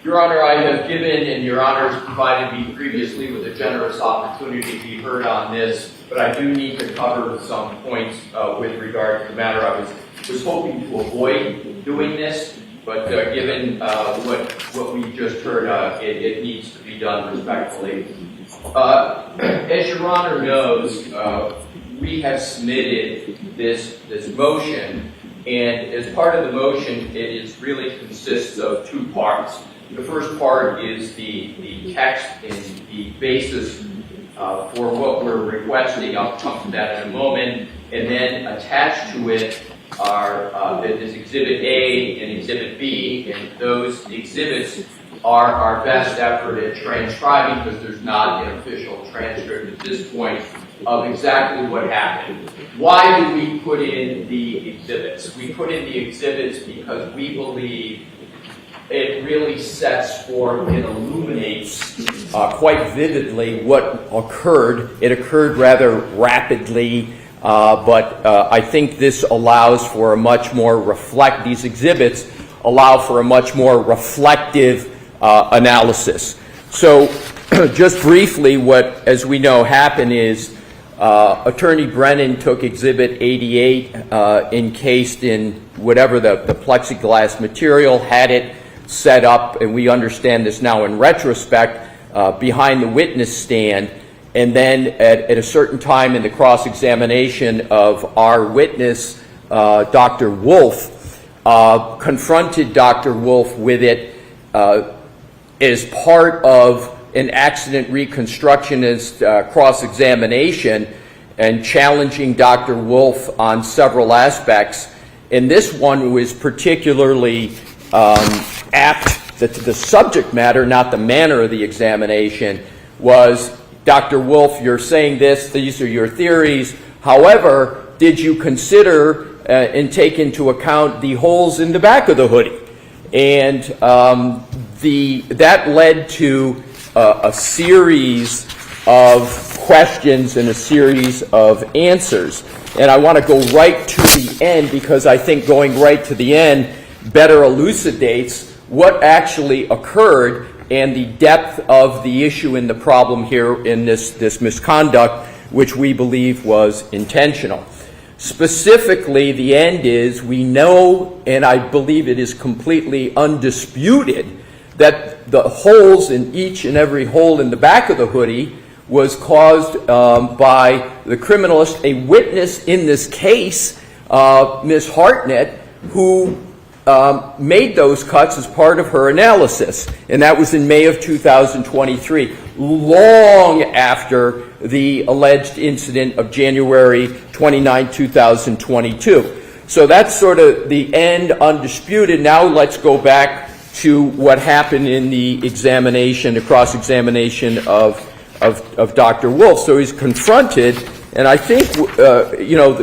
Your Honor, I have given, and Your Honor has provided me previously with a generous opportunity to be heard on this, but I do need to cover some points with regard to the matter. I was hoping to avoid doing this, but given what we just heard, it needs to be done respectfully. As Your Honor knows, we have submitted this motion, and as part of the motion, it really consists of two parts. The first part is the text and the basis for what we're requesting. I'll come to that in a moment. And then attached to it is Exhibit A and Exhibit B, and those exhibits are our best effort at transcribing, because there's not an official transcript at this point of exactly what happened. Why do we put in the exhibits? We put in the exhibits because we believe it really sets forth and illuminates quite vividly what occurred. It occurred rather rapidly, but I think this allows for a much more these exhibits allow for a much more reflective analysis. So just briefly, what, as we know, happened is Attorney Brennan took Exhibit 88 encased in whatever the plexiglass material, had it set up, and we understand this now in retrospect, behind the witness stand, and then at a certain time in the cross-examination of our witness, Dr. Wolf, confronted Dr. Wolf with it as part of an accident reconstructionist cross-examination and challenging Dr. Wolf on several aspects. And this one was particularly apt. The subject matter, not the manner of the examination, was, Dr. Wolf, you're saying this, these are your theories. However, did you consider and take into account the holes in the back of the hoodie? And that led to a series of questions and a series of answers. And I want to go right to the end, because I think going right to the end better elucidates what actually occurred and the depth of the issue and the problem here in this misconduct, which we believe was intentional. Specifically, the end is, we know, and I believe it is completely undisputed, that the holes in each and every hole in the back of the hoodie was caused by the criminalist, a witness in this case, Ms. Hartnett, who made those cuts as part of her analysis. And that was in May of 2023, long after the alleged incident of January 29, 2022. So that's sort of the end, undisputed. Now let's go back to what happened in the examination, the cross-examination of Dr. Wolf. So he's confronted, and I think,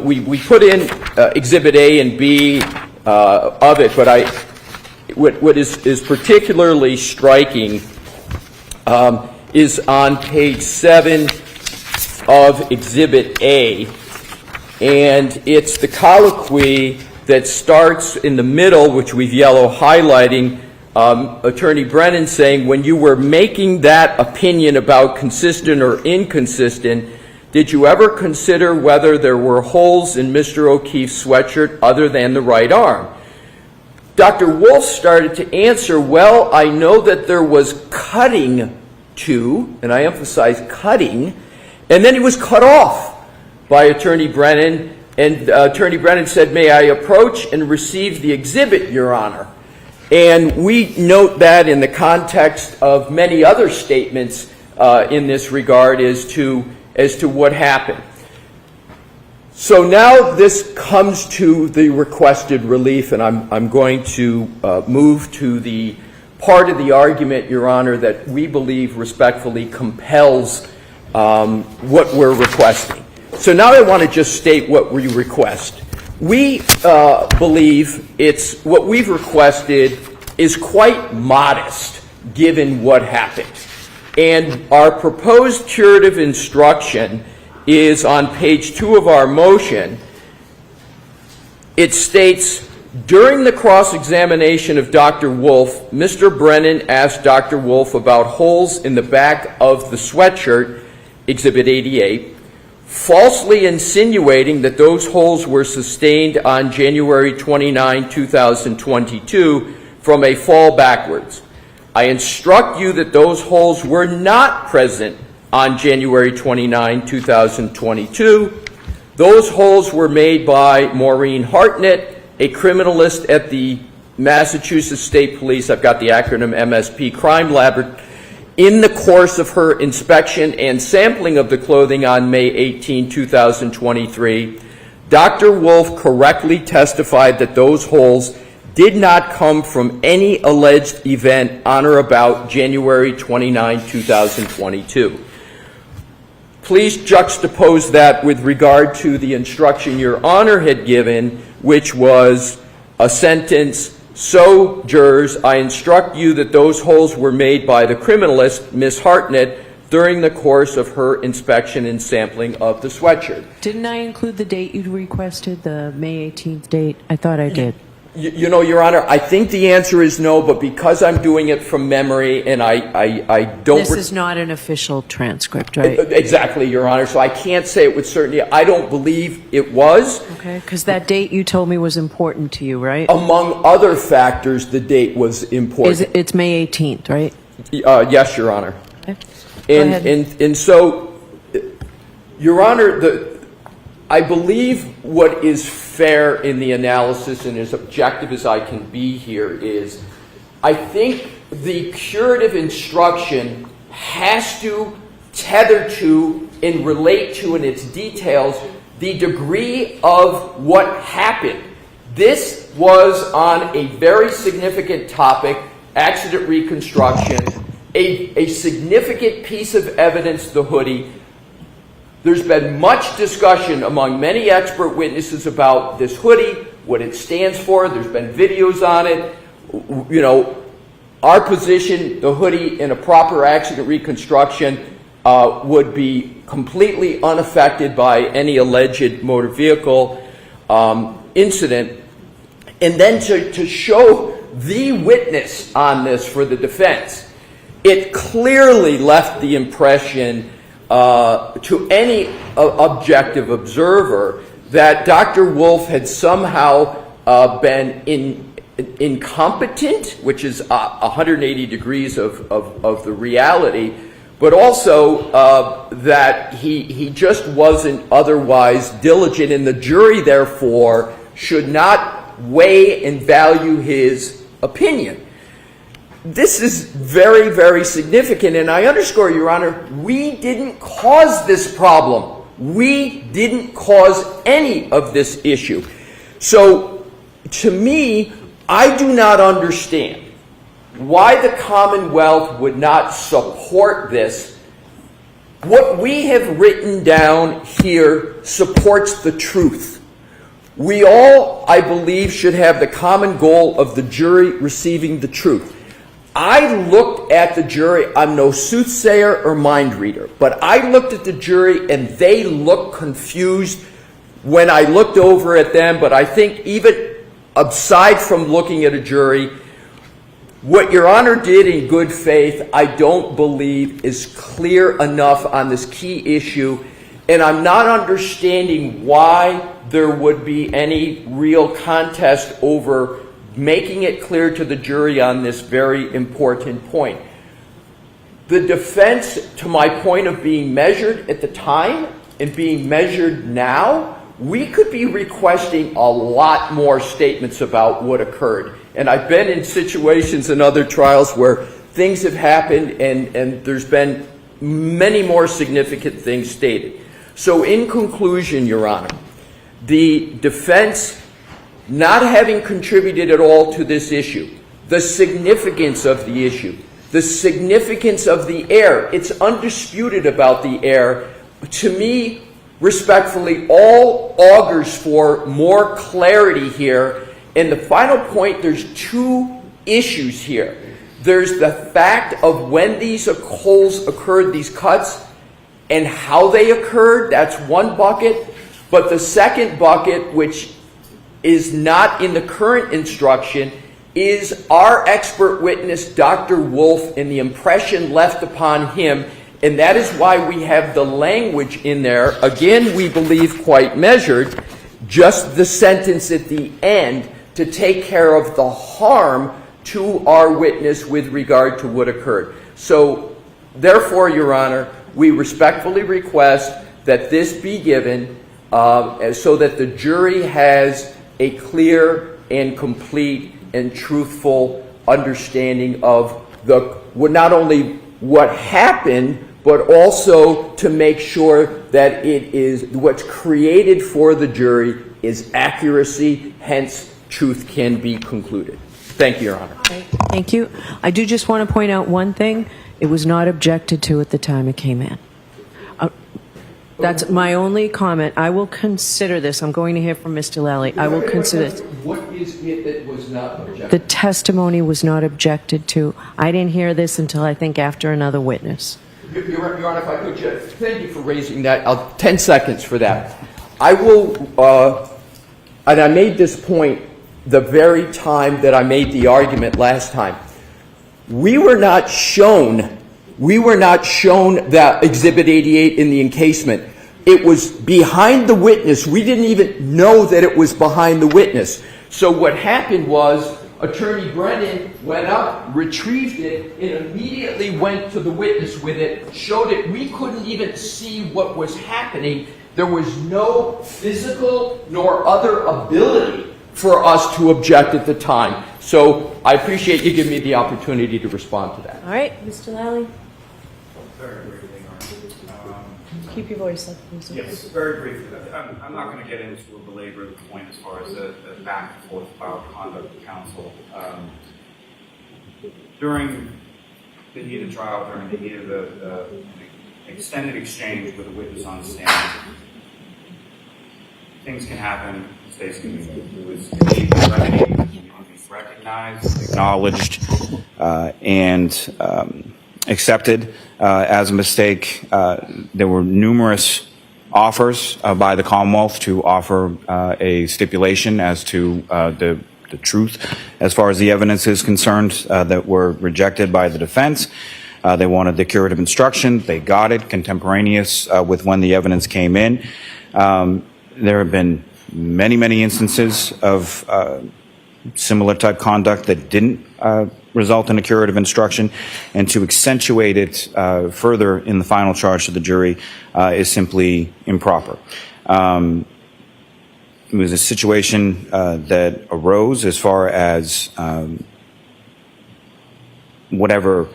we put in Exhibit A and B of it, but what is particularly striking is on page 7 of Exhibit A, and it's the colloquy that starts in the middle, which we've yellow highlighting, Attorney Brennan saying, when you were making that opinion about consistent or inconsistent, did you ever consider whether there were holes in Mr. O'Keefe's sweatshirt other than the right arm? Dr. Wolf started to answer, well, I know that there was cutting to, and I emphasize cutting, and then he was cut off by Attorney Brennan, and Attorney Brennan said, may I approach and receive the exhibit, Your Honor? And we note that in the context of many other statements in this regard as to what happened. So now this comes to the requested relief, and I'm going to move to the part of the argument, Your Honor, that we believe respectfully compels what we're requesting. So now I want to just state what we request. We believe what we've requested is quite modest given what happened. And our proposed curative instruction is on page 2 of our motion. It states, During the cross-examination of Dr. Wolf, Mr. Brennan asked Dr. Wolf about holes in the back of the sweatshirt, Exhibit 88, falsely insinuating that those holes were sustained on January 29, 2022 from a fall backwards. I instruct you that those holes were not present on January 29, 2022. Those holes were made by Maureen Hartnett, a criminalist at the Massachusetts State Police, I've got the acronym MSP, Crime Lab, in the course of her inspection and sampling of the clothing on May 18, 2023. Dr. Wolf correctly testified that those holes did not come from any alleged event on or about January 29, 2022. Please juxtapose that with regard to the instruction Your Honor had given, which was a sentence, so, jurors, I instruct you that those holes were made by the criminalist, Ms. Hartnett, during the course of her inspection and sampling of the sweatshirt. Didn't I include the date you requested, the May 18th date? I thought I did. You know, Your Honor, I think the answer is no, but because I'm doing it from memory and I don't... This is not an official transcript, right? Exactly, Your Honor, so I can't say it with certainty. I don't believe it was. Okay, because that date you told me was important to you, right? Among other factors, the date was important. It's May 18th, right? Yes, Your Honor. Okay. Go ahead. And so, Your Honor, I believe what is fair in the analysis and as objective as I can be here is, I think the curative instruction has to tether to and relate to in its details the degree of what happened. This was on a very significant topic, accident reconstruction, a significant piece of evidence, the hoodie. There's been much discussion among many expert witnesses about this hoodie, what it stands for. There's been videos on it. You know, our position, the hoodie in a proper accident reconstruction would be completely unaffected by any alleged motor vehicle incident. And then to show the witness on this for the defense, it clearly left the impression to any objective observer that Dr. Wolf had somehow been incompetent, which is 180 degrees of the reality, but also that he just wasn't otherwise diligent, and the jury, therefore, should not weigh and value his opinion. This is very, very significant, and I underscore, Your Honor, we didn't cause this problem. We didn't cause any of this issue. So, to me, I do not understand why the Commonwealth would not support this. What we have written down here supports the truth. We all, I believe, should have the common goal of the jury receiving the truth. I looked at the jury, I'm no soothsayer or mind reader, but I looked at the jury and they looked confused when I looked over at them, but I think even aside from looking at a jury, what Your Honor did in good faith, I don't believe is clear enough on this key issue, and I'm not understanding why there would be any real contest over making it clear to the jury on this very important point. The defense, to my point of being measured at the time and being measured now, we could be requesting a lot more statements about what occurred. And I've been in situations in other trials where things have happened and there's been many more significant things stated. So in conclusion, Your Honor, the defense not having contributed at all to this issue, the significance of the issue, the significance of the error, it's undisputed about the error, to me, respectfully, all augurs for more clarity here. And the final point, there's two issues here. There's the fact of when these holes occurred, these cuts, and how they occurred. That's one bucket. But the second bucket, which is not in the current instruction is our expert witness, Dr. Wolf, and the impression left upon him. And that is why we have the language in there, again, we believe quite measured, just the sentence at the end to take care of the harm to our witness with regard to what occurred. So, therefore, Your Honor, we respectfully request that this be given so that the jury has a clear and complete and truthful understanding of not only what happened, but also to make sure that it is what's created for the jury is accuracy, hence truth can be concluded. Thank you, Your Honor. Thank you. I do just want to point out one thing. It was not objected to at the time it came in. That's my only comment. I will consider this. I'm going to hear from Mr. Lally. I will consider this. What is it that was not objected? The testimony was not objected to. I didn't hear this until I think after another witness. Your Honor, if I could just thank you for raising that. 10 seconds for that. I will, and I made this point the very time that I made the argument last time. We were not shown that Exhibit 88 in the encasement. It was behind the witness. We didn't even know that it was behind the witness. So what happened was Attorney Brennan went up, retrieved it, and immediately went to the witness with it, showed it. We couldn't even see what was happening. There was no physical nor other ability for us to object at the time. So I appreciate you giving me the opportunity to respond to that. All right, Mr. Lally. Very briefly, Keep your voice up, please. yes, very briefly. I'm not going to get into a belabor the point as far as the back and forth about conduct of counsel. During the heat of trial, during the heat of the extended exchange with a witness on the stand, things can happen, mistakes can be made. It was recognized, acknowledged, and accepted as a mistake. There were numerous offers by the Commonwealth to offer a stipulation as to the truth as far as the evidence is concerned that were rejected by the defense. They wanted the curative instruction. They got it contemporaneous with when the evidence came in. There have been many instances of similar type conduct that didn't result in a curative instruction, and to accentuate it further in the final charge to the jury is simply improper. It was a situation that arose as far as whatever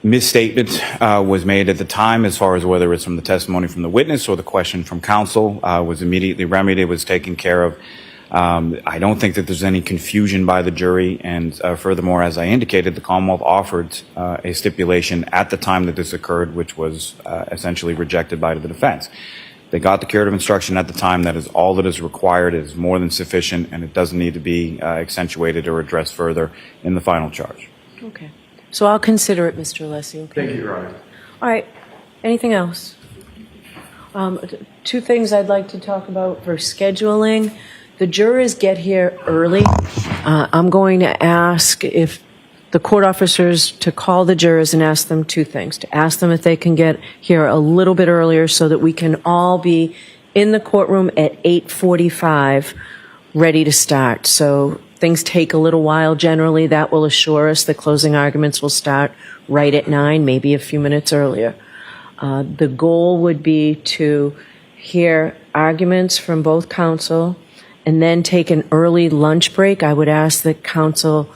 misstatement was made at the time, as far as whether it's from the testimony from the witness or the question from counsel, was immediately remedied, was taken care of. I don't think that there's any confusion by the jury, and furthermore, as I indicated, the Commonwealth offered a stipulation at the time that this occurred, which was essentially rejected by the defense. They got the curative instruction at the time. That is all that is required. It is more than sufficient, and it doesn't need to be accentuated or addressed further in the final charge. Okay. So I'll consider it, Mr. Alessi. Okay. Thank you, Your Honor. All right. Anything else? Two things I'd like to talk about for scheduling. The jurors get here early. I'm going to ask if the court officers to call the jurors and ask them two things. To ask them if they can get here a little bit earlier so that we can all be in the courtroom at 8:45 ready to start. So things take a little while generally. That will assure us the closing arguments will start right at 9, maybe a few minutes earlier. The goal would be to hear arguments from both counsel and then take an early lunch break. I would ask that counsel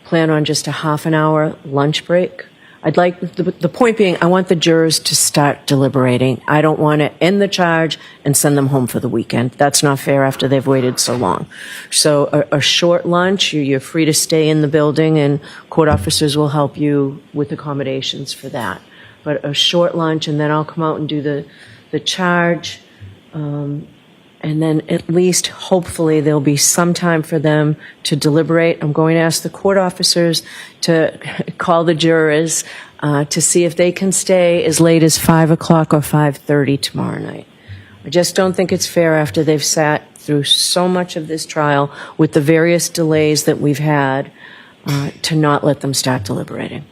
plan on just a half an hour lunch break. I'd like, the point being, I want the jurors to start deliberating. I don't want to end the charge and send them home for the weekend. That's not fair after they've waited so long. So a short lunch, you're free to stay in the building, and court officers will help you with accommodations for that. But a short lunch, and then I'll come out and do the charge. And then at least, hopefully, there'll be some time for them to deliberate. I'm going to ask the court officers to call the jurors to see if they can stay as late as 5 o'clock or 5:30 tomorrow night. I just don't think it's fair after they've sat through so much of this trial with the various delays that we've had, to not let them start deliberating.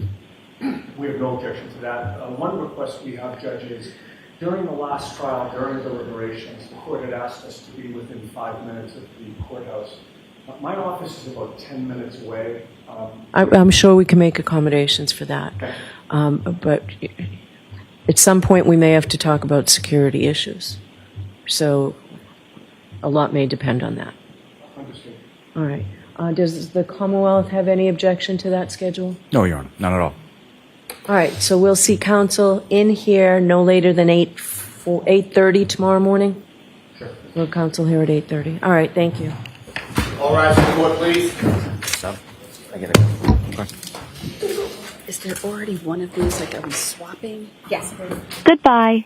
We have no objection to that. One request we have, Judge, is during the last trial, during deliberations, the court had asked us to be within 5 minutes of the courthouse. My office is about 10 minutes away. I'm sure we can make accommodations for that. Okay. But at some point, we may have to talk about security issues. So a lot may depend on that. Understood. All right. Does the Commonwealth have any objection to that schedule? No, Your Honor, none at all. All right. So we'll see counsel in here no later than 8:30 tomorrow morning? Sure. We'll counsel here at 8:30. All right. Thank you. All rise to the court, please. Is there already one of these? Like, are we swapping? Yes. Goodbye.